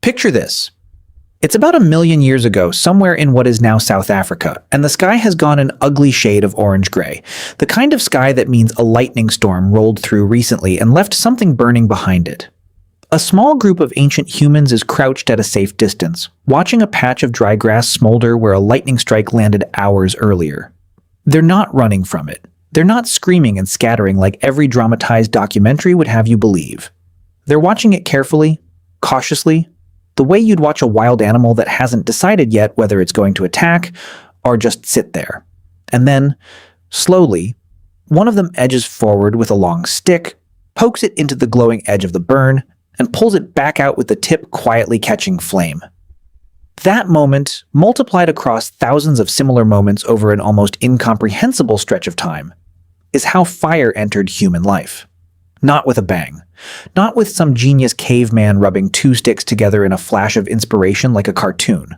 Picture this. It's about 1 million years ago, somewhere in what is now South Africa, and the sky has gone an ugly shade of orange-gray, the kind of sky that means a lightning storm rolled through recently and left something burning behind it. A small group of ancient humans is crouched at a safe distance, watching a patch of dry grass smolder where a lightning strike landed hours earlier. They're not running from it. They're not screaming and scattering like every dramatized documentary would have you believe. They're watching it carefully, cautiously, the way you'd watch a wild animal that hasn't decided yet whether it's going to attack or just sit there. And then, slowly, one of them edges forward with a long stick, pokes it into the glowing edge of the burn, and pulls it back out with the tip quietly catching flame. That moment, multiplied across thousands of similar moments over an almost incomprehensible stretch of time, is how fire entered human life. Not with a bang. Not with some genius caveman rubbing two sticks together in a flash of inspiration like a cartoon.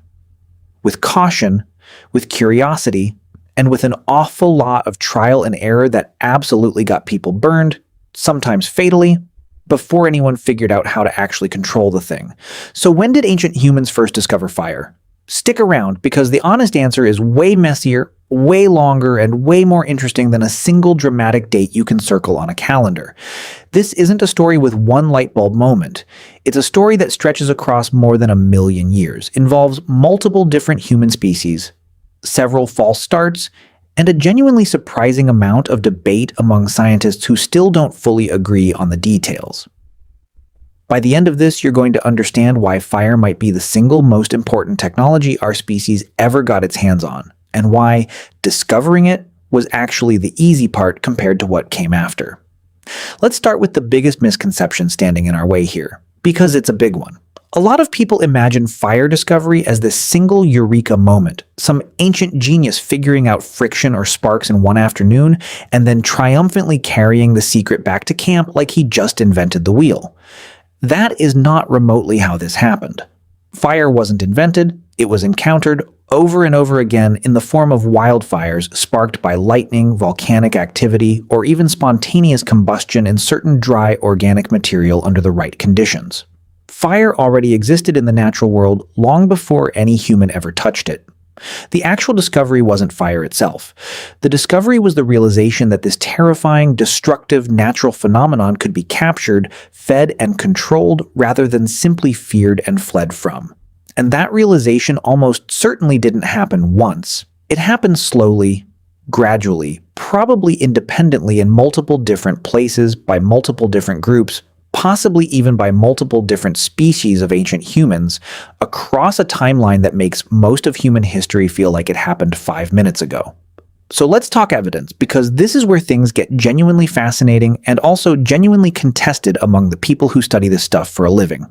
With caution, with curiosity, and with an awful lot of trial and error that absolutely got people burned, sometimes fatally, before anyone figured out how to actually control the thing. So when did ancient humans first discover fire? Stick around, because the honest answer is way messier, way longer, and way more interesting than a single dramatic date you can circle on a calendar. This isn't a story with one light bulb moment. It's a story that stretches across more than 1 million years, involves multiple different human species, several false starts, and a genuinely surprising amount of debate among scientists who still don't fully agree on the details. By the end of this, you're going to understand why fire might be the single most important technology our species ever got its hands on, and why discovering it was actually the easy part compared to what came after. Let's start with the biggest misconception standing in our way here, because it's a big one. A lot of people imagine fire discovery as this single eureka moment, some ancient genius figuring out friction or sparks in one afternoon, and then triumphantly carrying the secret back to camp like he just invented the wheel. That is not remotely how this happened. Fire wasn't invented, it was encountered over and over again in the form of wildfires sparked by lightning, volcanic activity, or even spontaneous combustion in certain dry organic material under the right conditions. Fire already existed in the natural world long before any human ever touched it. The actual discovery wasn't fire itself. The discovery was the realization that this terrifying, destructive natural phenomenon could be captured, fed, and controlled rather than simply feared and fled from. And that realization almost certainly didn't happen once. It happened slowly, gradually, probably independently in multiple different places by multiple different groups, possibly even by multiple different species of ancient humans, across a timeline that makes most of human history feel like it happened 5 minutes ago. So let's talk evidence, because this is where things get genuinely fascinating and also genuinely contested among the people who study this stuff for a living.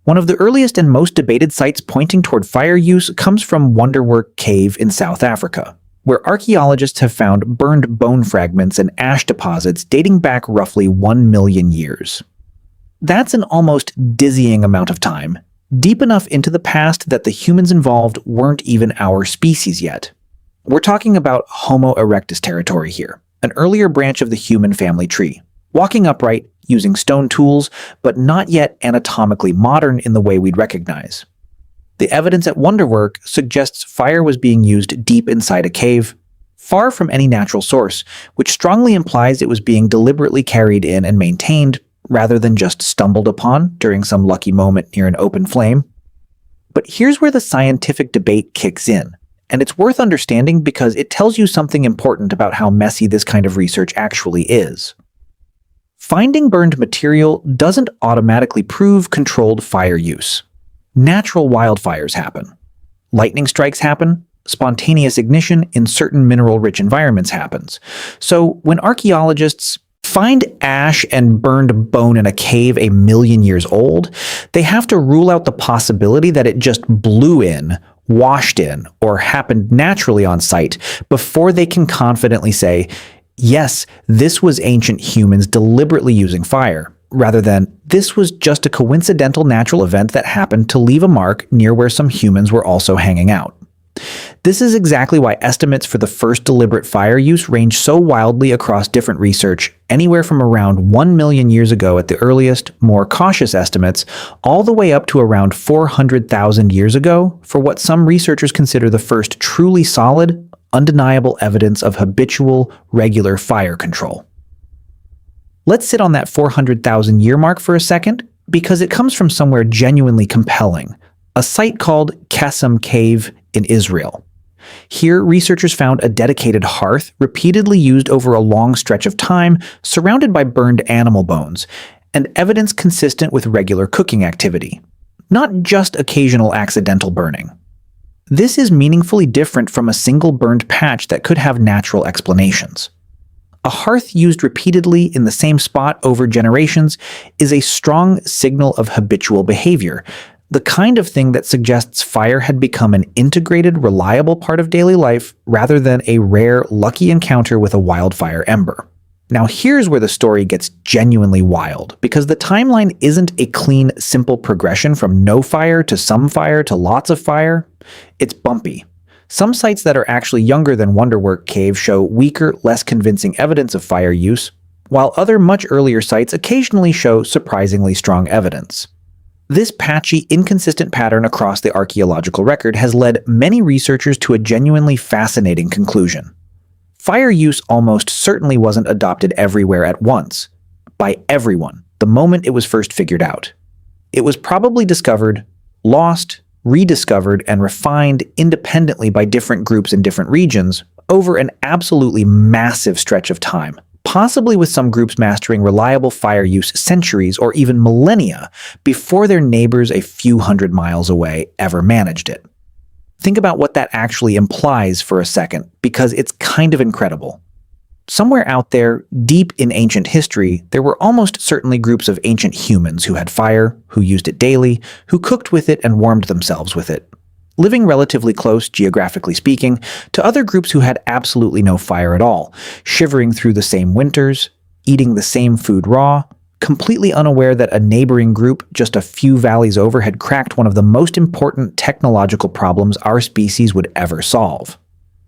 One of the earliest and most debated sites pointing toward fire use comes from Wonderwork Cave in South Africa, where archaeologists have found burned bone fragments and ash deposits dating back roughly 1 million years. That's an almost dizzying amount of time, deep enough into the past that the humans involved weren't even our species yet. We're talking about Homo erectus territory here, an earlier branch of the human family tree, walking upright, using stone tools, but not yet anatomically modern in the way we'd recognize. The evidence at Wonderwork suggests fire was being used deep inside a cave, far from any natural source, which strongly implies it was being deliberately carried in and maintained, rather than just stumbled upon during some lucky moment near an open flame. But here's where the scientific debate kicks in, and it's worth understanding because it tells you something important about how messy this kind of research actually is. Finding burned material doesn't automatically prove controlled fire use. Natural wildfires happen. Lightning strikes happen. Spontaneous ignition in certain mineral-rich environments happens. So when archaeologists find ash and burned bone in a cave 1 million years old, they have to rule out the possibility that it just blew in, washed in, or happened naturally on site before they can confidently say, yes, this was ancient humans deliberately using fire, rather than this was just a coincidental natural event that happened to leave a mark near where some humans were also hanging out. This is exactly why estimates for the first deliberate fire use range so wildly across different research, anywhere from around 1 million years ago at the earliest, more cautious estimates, all the way up to around 400,000 years ago for what some researchers consider the first truly solid, undeniable evidence of habitual, regular fire control. Let's sit on that 400,000 year mark for a second, because it comes from somewhere genuinely compelling, a site called Qasim Cave in Israel. Here, researchers found a dedicated hearth repeatedly used over a long stretch of time, surrounded by burned animal bones, and evidence consistent with regular cooking activity, not just occasional accidental burning. This is meaningfully different from a single burned patch that could have natural explanations. A hearth used repeatedly in the same spot over generations is a strong signal of habitual behavior, the kind of thing that suggests fire had become an integrated, reliable part of daily life rather than a rare, lucky encounter with a wildfire ember. Now here's where the story gets genuinely wild, because the timeline isn't a clean, simple progression from no fire to lots of fire. It's bumpy. Some sites that are actually younger than Wonderwork Cave show weaker, less convincing evidence of fire use, while other much earlier sites occasionally show surprisingly strong evidence. This patchy, inconsistent pattern across the archaeological record has led many researchers to a genuinely fascinating conclusion. Fire use almost certainly wasn't adopted everywhere at once, by everyone, the moment it was first figured out. It was probably discovered, lost, rediscovered, and refined independently by different groups in different regions over an absolutely massive stretch of time, possibly with some groups mastering reliable fire use centuries or even millennia before their neighbors a few hundred miles away ever managed it. Think about what that actually implies for a second, because it's kind of incredible. Somewhere out there, deep in ancient history, there were almost certainly groups of ancient humans who had fire, who used it daily, who cooked with it and warmed themselves with it, living relatively close, geographically speaking, to other groups who had absolutely no fire at all, shivering through the same winters, eating the same food raw, completely unaware that a neighboring group just a few valleys over had cracked one of the most important technological problems our species would ever solve.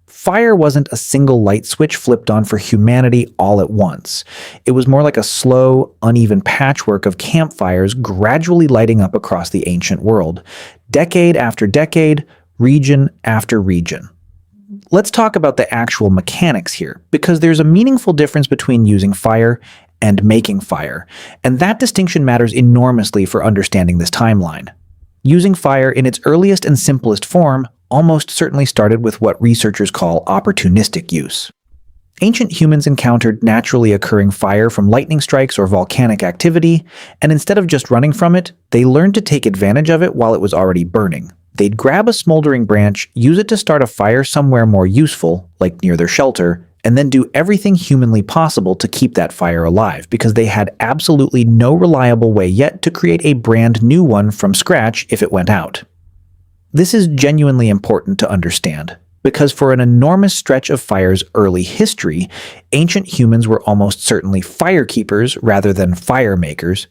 Fire wasn't a single light switch flipped on for humanity all at once. It was more like a slow, uneven patchwork of campfires gradually lighting up across the ancient world, decade after decade, region after region. Let's talk about the actual mechanics here, because there's a meaningful difference between using fire and making fire, and that distinction matters enormously for understanding this timeline. Using fire in its earliest and simplest form almost certainly started with what researchers call opportunistic use. Ancient humans encountered naturally occurring fire from lightning strikes or volcanic activity, and instead of just running from it, they learned to take advantage of it while it was already burning. They'd grab a smoldering branch, use it to start a fire somewhere more useful, like near their shelter, and then do everything humanly possible to keep that fire alive, because they had absolutely no reliable way yet to create a brand new one from scratch if it went out. This is genuinely important to understand, because for an enormous stretch of fire's early history, ancient humans were almost certainly fire keepers rather than fire makers.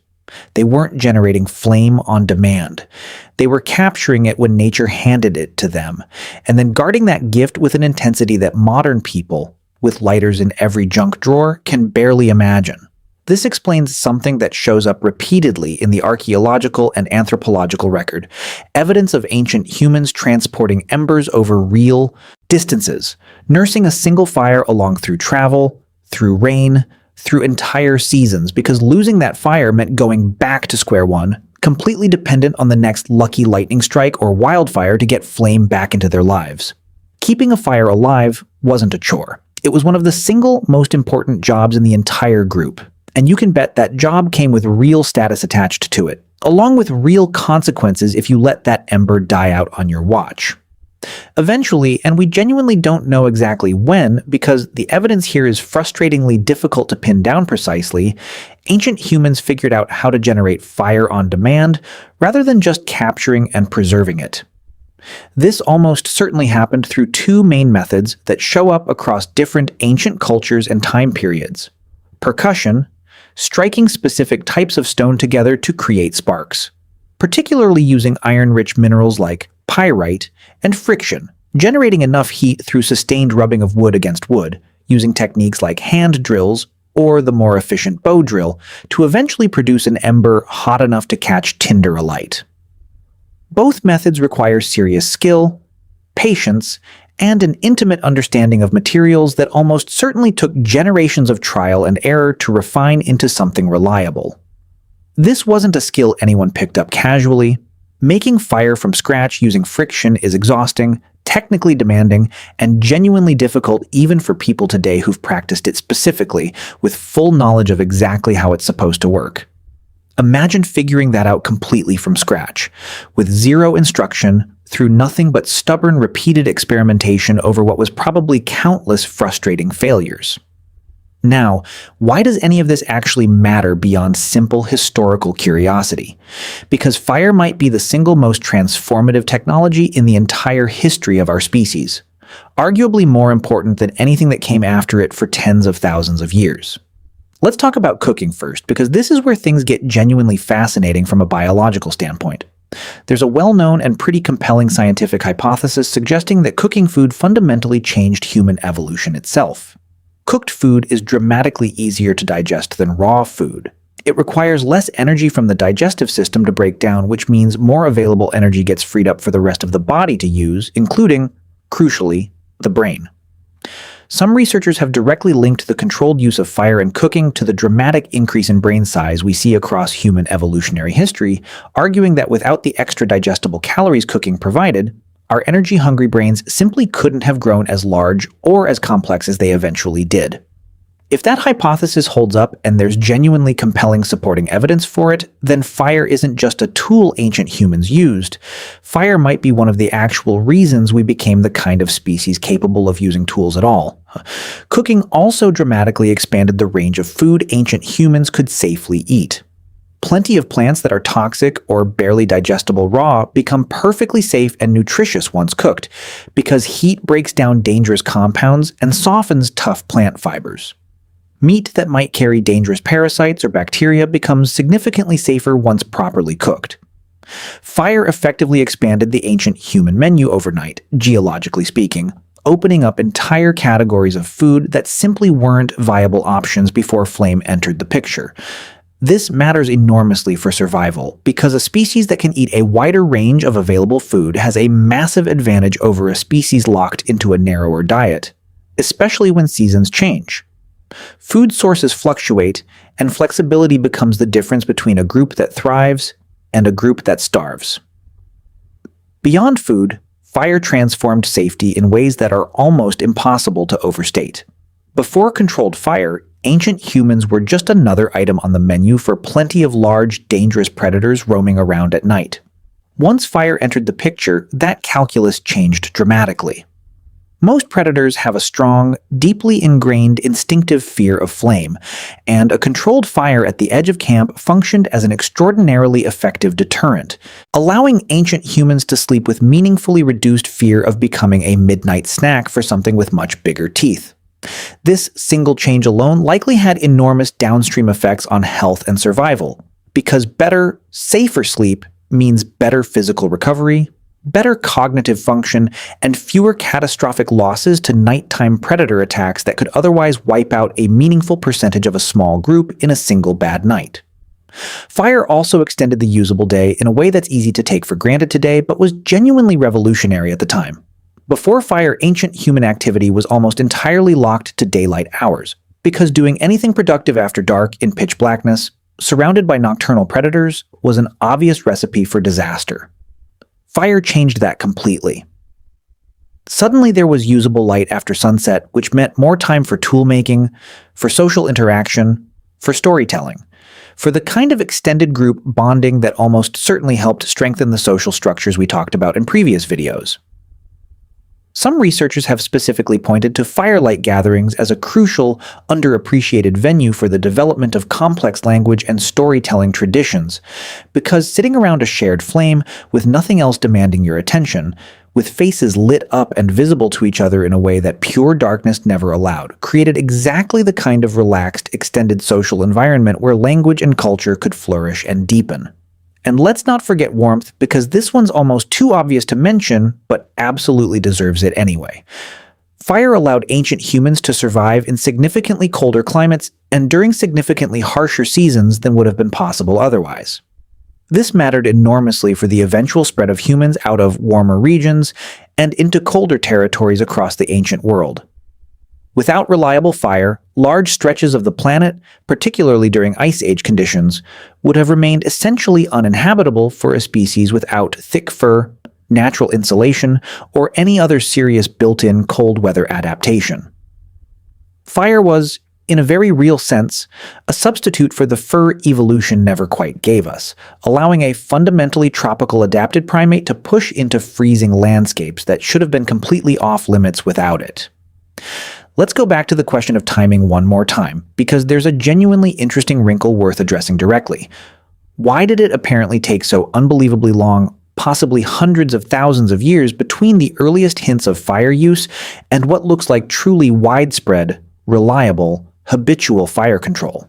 They weren't generating flame on demand. They were capturing it when nature handed it to them, and then guarding that gift with an intensity that modern people, with lighters in every junk drawer, can barely imagine. This explains something that shows up repeatedly in the archaeological and anthropological record, evidence of ancient humans transporting embers over real distances, nursing a single fire along through travel, through rain, through entire seasons, because losing that fire meant going back to square one, completely dependent on the next lucky lightning strike or wildfire to get flame back into their lives. Keeping a fire alive wasn't a chore. It was one of the single most important jobs in the entire group, and you can bet that job came with real status attached to it, along with real consequences if you let that ember die out on your watch. Eventually, and we genuinely don't know exactly when, because the evidence here is frustratingly difficult to pin down precisely, ancient humans figured out how to generate fire on demand rather than just capturing and preserving it. This almost certainly happened through two main methods that show up across different ancient cultures and time periods: percussion, striking specific types of stone together to create sparks, particularly using iron-rich minerals like pyrite, and friction, generating enough heat through sustained rubbing of wood against wood, using techniques like hand drills or the more efficient bow drill to eventually produce an ember hot enough to catch tinder alight. Both methods require serious skill, patience, and an intimate understanding of materials that almost certainly took generations of trial and error to refine into something reliable. This wasn't a skill anyone picked up casually. Making fire from scratch using friction is exhausting, technically demanding, and genuinely difficult even for people today who've practiced it specifically, with full knowledge of exactly how it's supposed to work. Imagine figuring that out completely from scratch, with zero instruction, through nothing but stubborn, repeated experimentation over what was probably countless frustrating failures. Now, why does any of this actually matter beyond simple historical curiosity? Because fire might be the single most transformative technology in the entire history of our species, arguably more important than anything that came after it for tens of thousands of years. Let's talk about cooking first, because this is where things get genuinely fascinating from a biological standpoint. There's a well-known and pretty compelling scientific hypothesis suggesting that cooking food fundamentally changed human evolution itself. Cooked food is dramatically easier to digest than raw food. It requires less energy from the digestive system to break down, which means more available energy gets freed up for the rest of the body to use, including, crucially, the brain. Some researchers have directly linked the controlled use of fire in cooking to the dramatic increase in brain size we see across human evolutionary history, arguing that without the extra digestible calories cooking provided, our energy-hungry brains simply couldn't have grown as large or as complex as they eventually did. If that hypothesis holds up and there's genuinely compelling supporting evidence for it, then fire isn't just a tool ancient humans used. Fire might be one of the actual reasons we became the kind of species capable of using tools at all. Cooking also dramatically expanded the range of food ancient humans could safely eat. Plenty of plants that are toxic or barely digestible raw become perfectly safe and nutritious once cooked, because heat breaks down dangerous compounds and softens tough plant fibers. Meat that might carry dangerous parasites or bacteria becomes significantly safer once properly cooked. Fire effectively expanded the ancient human menu overnight, geologically speaking, opening up entire categories of food that simply weren't viable options before flame entered the picture. This matters enormously for survival, because a species that can eat a wider range of available food has a massive advantage over a species locked into a narrower diet, especially when seasons change. Food sources fluctuate, and flexibility becomes the difference between a group that thrives and a group that starves. Beyond food, fire transformed safety in ways that are almost impossible to overstate. Before controlled fire, ancient humans were just another item on the menu for plenty of large, dangerous predators roaming around at night. Once fire entered the picture, that calculus changed dramatically. Most predators have a strong, deeply ingrained instinctive fear of flame, and a controlled fire at the edge of camp functioned as an extraordinarily effective deterrent, allowing ancient humans to sleep with meaningfully reduced fear of becoming a midnight snack for something with much bigger teeth. This single change alone likely had enormous downstream effects on health and survival, because better, safer sleep means better physical recovery, better cognitive function, and fewer catastrophic losses to nighttime predator attacks that could otherwise wipe out a meaningful percentage of a small group in a single bad night. Fire also extended the usable day in a way that's easy to take for granted today, but was genuinely revolutionary at the time. Before fire, ancient human activity was almost entirely locked to daylight hours, because doing anything productive after dark in pitch blackness, surrounded by nocturnal predators, was an obvious recipe for disaster. Fire changed that completely. Suddenly there was usable light after sunset, which meant more time for tool-making, for social interaction, for storytelling, for the kind of extended group bonding that almost certainly helped strengthen the social structures we talked about in previous videos. Some researchers have specifically pointed to firelight gatherings as a crucial, underappreciated venue for the development of complex language and storytelling traditions, because sitting around a shared flame with nothing else demanding your attention, with faces lit up and visible to each other in a way that pure darkness never allowed, created exactly the kind of relaxed, extended social environment where language and culture could flourish and deepen. And let's not forget warmth, because this one's almost too obvious to mention, but absolutely deserves it anyway. Fire allowed ancient humans to survive in significantly colder climates and during significantly harsher seasons than would have been possible otherwise. This mattered enormously for the eventual spread of humans out of warmer regions and into colder territories across the ancient world. Without reliable fire, large stretches of the planet, particularly during Ice Age conditions, would have remained essentially uninhabitable for a species without thick fur, natural insulation, or any other serious built-in cold weather adaptation. Fire was, in a very real sense, a substitute for the fur evolution never quite gave us, allowing a fundamentally tropical adapted primate to push into freezing landscapes that should have been completely off-limits without it. Let's go back to the question of timing one more time, because there's a genuinely interesting wrinkle worth addressing directly. Why did it apparently take so unbelievably long, possibly hundreds of thousands of years, between the earliest hints of fire use and what looks like truly widespread, reliable, habitual fire control?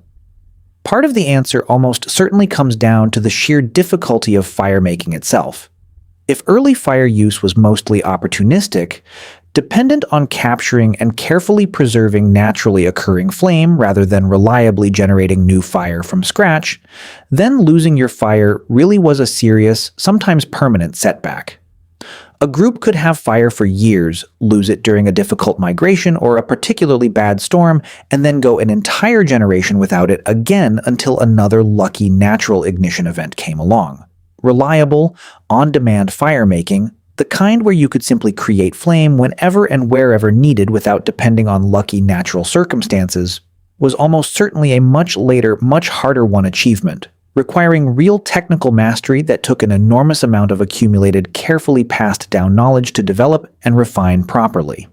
Part of the answer almost certainly comes down to the sheer difficulty of fire making itself. If early fire use was mostly opportunistic, dependent on capturing and carefully preserving naturally occurring flame rather than reliably generating new fire from scratch, then losing your fire really was a serious, sometimes permanent setback. A group could have fire for years, lose it during a difficult migration or a particularly bad storm, and then go an entire generation without it again until another lucky natural ignition event came along. Reliable, on-demand fire making, the kind where you could simply create flame whenever and wherever needed without depending on lucky natural circumstances, was almost certainly a much later, much harder won achievement, requiring real technical mastery that took an enormous amount of accumulated, carefully passed down knowledge to develop and refine properly.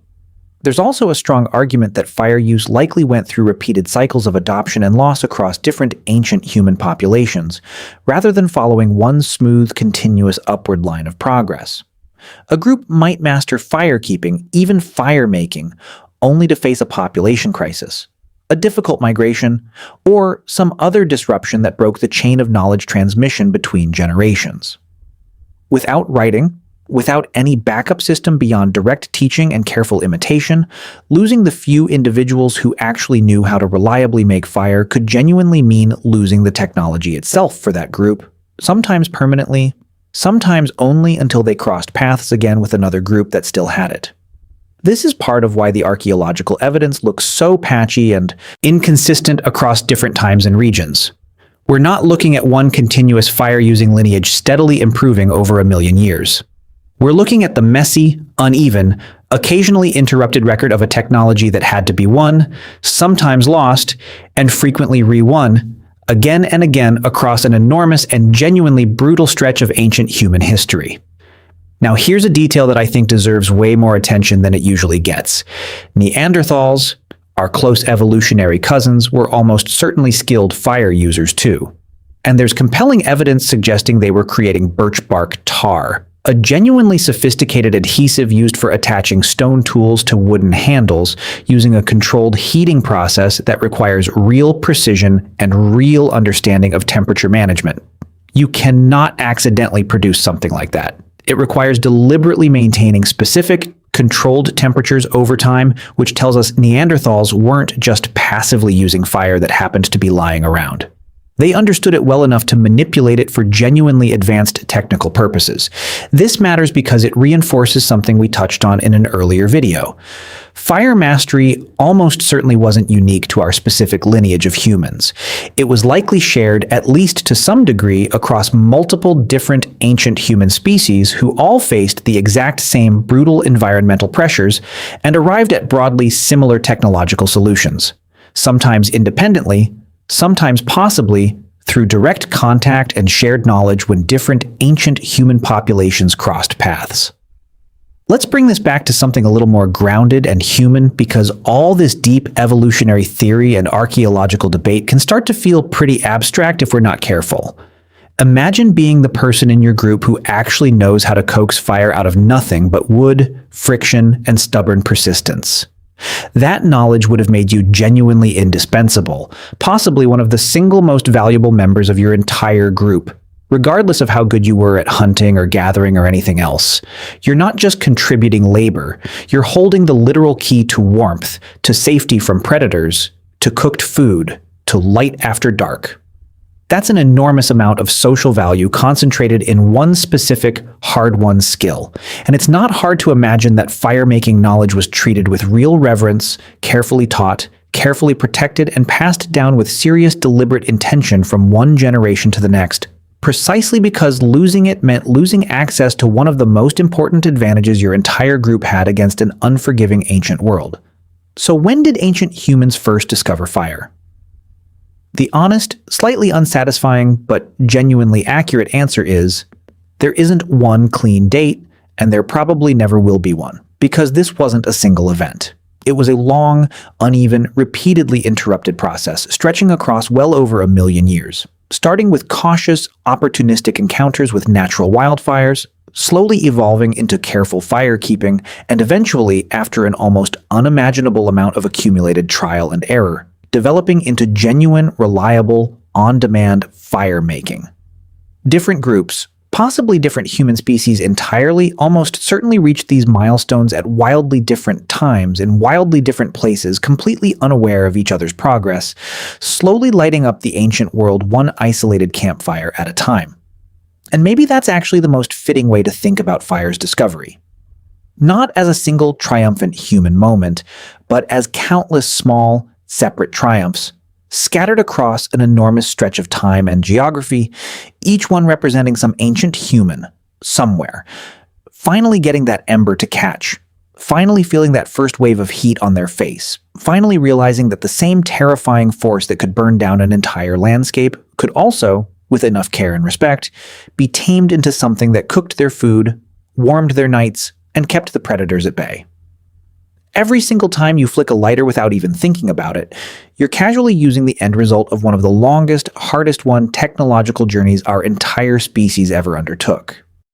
There's also a strong argument that fire use likely went through repeated cycles of adoption and loss across different ancient human populations, rather than following one smooth, continuous upward line of progress. A group might master fire-keeping, even fire-making, only to face a population crisis, a difficult migration, or some other disruption that broke the chain of knowledge transmission between generations. Without writing, without any backup system beyond direct teaching and careful imitation, losing the few individuals who actually knew how to reliably make fire could genuinely mean losing the technology itself for that group, sometimes permanently, sometimes only until they crossed paths again with another group that still had it. This is part of why the archaeological evidence looks so patchy and inconsistent across different times and regions. We're not looking at one continuous fire-using lineage steadily improving over 1,000,000 years. We're looking at the messy, uneven, occasionally interrupted record of a technology that had to be won, sometimes lost, and frequently re-won, again and again across an enormous and genuinely brutal stretch of ancient human history. Now here's a detail that I think deserves way more attention than it usually gets. Neanderthals, our close evolutionary cousins, were almost certainly skilled fire users too. And there's compelling evidence suggesting they were creating birch bark tar, a genuinely sophisticated adhesive used for attaching stone tools to wooden handles using a controlled heating process that requires real precision and real understanding of temperature management. You cannot accidentally produce something like that. It requires deliberately maintaining specific, controlled temperatures over time, which tells us Neanderthals weren't just passively using fire that happened to be lying around. They understood it well enough to manipulate it for genuinely advanced technical purposes. This matters because it reinforces something we touched on in an earlier video. Fire mastery almost certainly wasn't unique to our specific lineage of humans. It was likely shared, at least to some degree, across multiple different ancient human species who all faced the exact same brutal environmental pressures and arrived at broadly similar technological solutions, sometimes independently, sometimes possibly through direct contact and shared knowledge when different ancient human populations crossed paths. Let's bring this back to something a little more grounded and human, because all this deep evolutionary theory and archaeological debate can start to feel pretty abstract if we're not careful. Imagine being the person in your group who actually knows how to coax fire out of nothing but wood, friction, and stubborn persistence. That knowledge would have made you genuinely indispensable, possibly one of the single most valuable members of your entire group. Regardless of how good you were at hunting or gathering or anything else, you're not just contributing labor, you're holding the literal key to warmth, to safety from predators, to cooked food, to light after dark. That's an enormous amount of social value concentrated in one specific, hard-won skill. And it's not hard to imagine that fire-making knowledge was treated with real reverence, carefully taught, carefully protected, and passed down with serious, deliberate intention from one generation to the next, precisely because losing it meant losing access to one of the most important advantages your entire group had against an unforgiving ancient world. So when did ancient humans first discover fire? The honest, slightly unsatisfying, but genuinely accurate answer is, there isn't one clean date, and there probably never will be one, because this wasn't a single event. It was a long, uneven, repeatedly interrupted process, stretching across well over 1 million years. Starting with cautious, opportunistic encounters with natural wildfires, slowly evolving into careful fire-keeping, and eventually, after an almost unimaginable amount of accumulated trial and error, developing into genuine, reliable, on-demand fire-making. Different groups, possibly different human species entirely, almost certainly reached these milestones at wildly different times in wildly different places, completely unaware of each other's progress, slowly lighting up the ancient world one isolated campfire at a time. And maybe that's actually the most fitting way to think about fire's discovery. Not as a single triumphant human moment, but as countless small, separate triumphs, scattered across an enormous stretch of time and geography, each one representing some ancient human, somewhere, finally getting that ember to catch, finally feeling that first wave of heat on their face, finally realizing that the same terrifying force that could burn down an entire landscape could also, with enough care and respect, be tamed into something that cooked their food, warmed their nights, and kept the predators at bay. Every single time you flick a lighter without even thinking about it, you're casually using the end result of one of the longest, hardest-won technological journeys our entire species ever undertook.